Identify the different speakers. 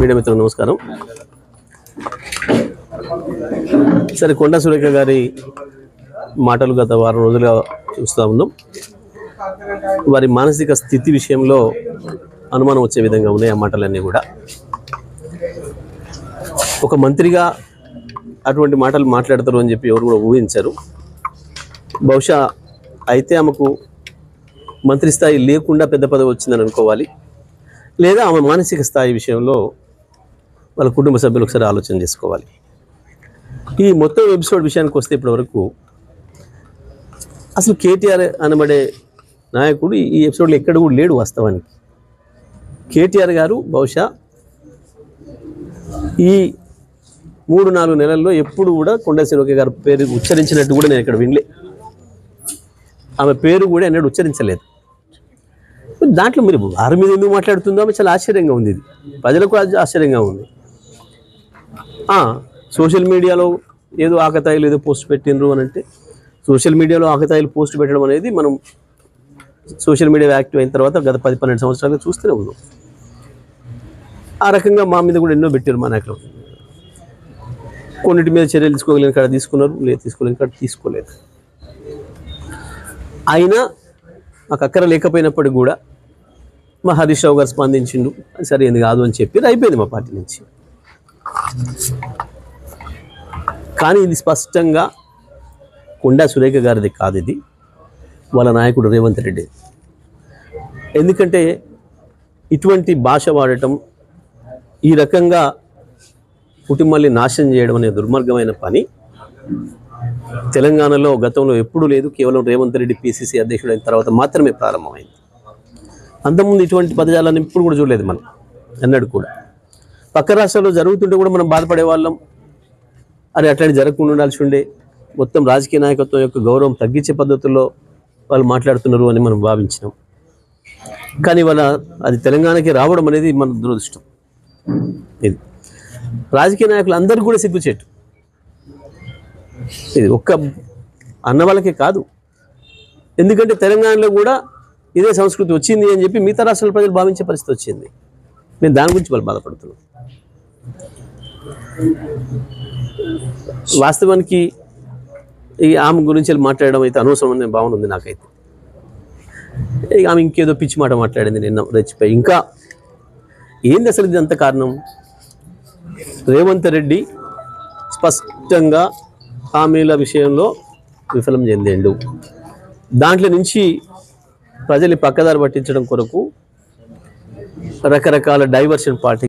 Speaker 1: Media మిత్రులకు నమస్కారం. సరే, కొండా సురేఖ గారి మాటలు గత వారం రోజులుగా చూస్తూ ఉన్నాం. వారి మానసిక స్థితి విషయంలో అనుమానం వచ్చే విధంగా ఉన్నాయి ఆ మాటలన్నీ కూడా. ఒక మంత్రిగా అటువంటి మాటలు మాట్లాడతారు అని చెప్పి ఎవరు కూడా ఊహించారు. బహుశా అయితే ఆమెకు మంత్రి స్థాయి లేకుండా పెద్ద పదవి వచ్చిందని అనుకోవాలి, లేదా ఆమె మానసిక స్థాయి విషయంలో వాళ్ళ కుటుంబ సభ్యులు ఒకసారి ఆలోచన చేసుకోవాలి. ఈ మొత్తం ఎపిసోడ్ విషయానికి వస్తే ఇప్పటివరకు అసలు కేటీఆర్ అనబడే నాయకుడు ఈ ఎపిసోడ్లో ఎక్కడ కూడా లేడు. వాస్తవానికి కేటీఆర్ గారు బహుశా ఈ 3-4 నెలల్లో ఎప్పుడు కూడా కొండా సురేఖ గారి పేరు ఉచ్చరించినట్టు కూడా నేను ఇక్కడ వినలే. ఆమె పేరు కూడా ఎన్నడూ ఉచ్చరించలేదు. దాంట్లో మీరు వారి మీద ఎందుకు మాట్లాడుతుందో ఆమె చాలా ఆశ్చర్యంగా ఉంది. ఇది ప్రజలకు ఆశ్చర్యంగా ఉంది. సోషల్ మీడియాలో ఏదో ఆకతాయిలు ఏదో పోస్ట్ పెట్టినరు అని అంటే, సోషల్ మీడియాలో ఆకతాయిలు పోస్ట్ పెట్టడం అనేది మనం సోషల్ మీడియా యాక్టివ్ అయిన తర్వాత గత 10-12 సంవత్సరాలుగా చూస్తూనే ఉన్నాం. ఆ రకంగా మా మీద కూడా ఎన్నో పెట్టారు మా నాయకులు. కొన్నిటి మీద చర్యలు తీసుకోగలిగిన కాడ తీసుకున్నారు, లేదు తీసుకోలేని కాడ తీసుకోలేదు. అయినా మాకు అక్కర లేకపోయినప్పటికీ కూడా మా హరీష్ రావు గారు స్పందించిండు, సరే ఎందుకు కాదు అని చెప్పి అయిపోయింది మా పార్టీ నుంచి. కానీ ఇది స్పష్టంగా కొండా సురేఖ గారిది కాదు, ఇది వాళ్ళ నాయకుడు రేవంత్ రెడ్డి. ఎందుకంటే ఇటువంటి భాష వాడటం, ఈ రకంగా కుటుంబాన్ని నాశనం చేయడం అనే దుర్మార్గమైన పని తెలంగాణలో గతంలో ఎప్పుడూ లేదు. కేవలం రేవంత్ రెడ్డి పిసిసి అధ్యక్షుడు అయిన తర్వాత మాత్రమే ప్రారంభమైంది. అంతకుముందు ఇటువంటి పదజాలను ఇప్పుడు కూడా చూడలేదు మనం ఎన్నడూ కూడా. పక్క రాష్ట్రాల్లో జరుగుతుంటే కూడా మనం బాధపడే వాళ్ళం, అరే అట్లాంటి జరగకుండా ఉండాల్సి ఉండే, మొత్తం రాజకీయ నాయకత్వం యొక్క గౌరవం తగ్గించే పద్ధతుల్లో వాళ్ళు మాట్లాడుతున్నారు అని మనం భావించినాం. కానీ వాళ్ళ అది తెలంగాణకి రావడం అనేది మన దురదృష్టం. ఇది రాజకీయ నాయకులు అందరికీ కూడా సిగ్గుచేటు. ఇది ఒక్క అన్న వాళ్ళకే కాదు, ఎందుకంటే తెలంగాణలో కూడా ఇదే సంస్కృతి వచ్చింది అని చెప్పి మిగతా రాష్ట్రాల ప్రజలు భావించే పరిస్థితి వచ్చింది. మేము దాని గురించి వాళ్ళు బాధపడుతున్నాం. వాస్తవానికి ఈ ఆమె గురించి మాట్లాడడం అయితే అనవసరం అనే భావన ఉంది నాకైతే. ఆమె ఇంకేదో పిచ్చి మాట మాట్లాడింది నిన్న రెచ్చిపోయి. ఇంకా ఏంది అసలు ఇది అంత కారణం? రేవంత్ రెడ్డి స్పష్టంగా హామీల విషయంలో విఫలం చెందిండు. దాంట్లో నుంచి ప్రజల్ని పక్కదారి పట్టించడం కొరకు రకరకాల డైవర్షన్ పార్టీ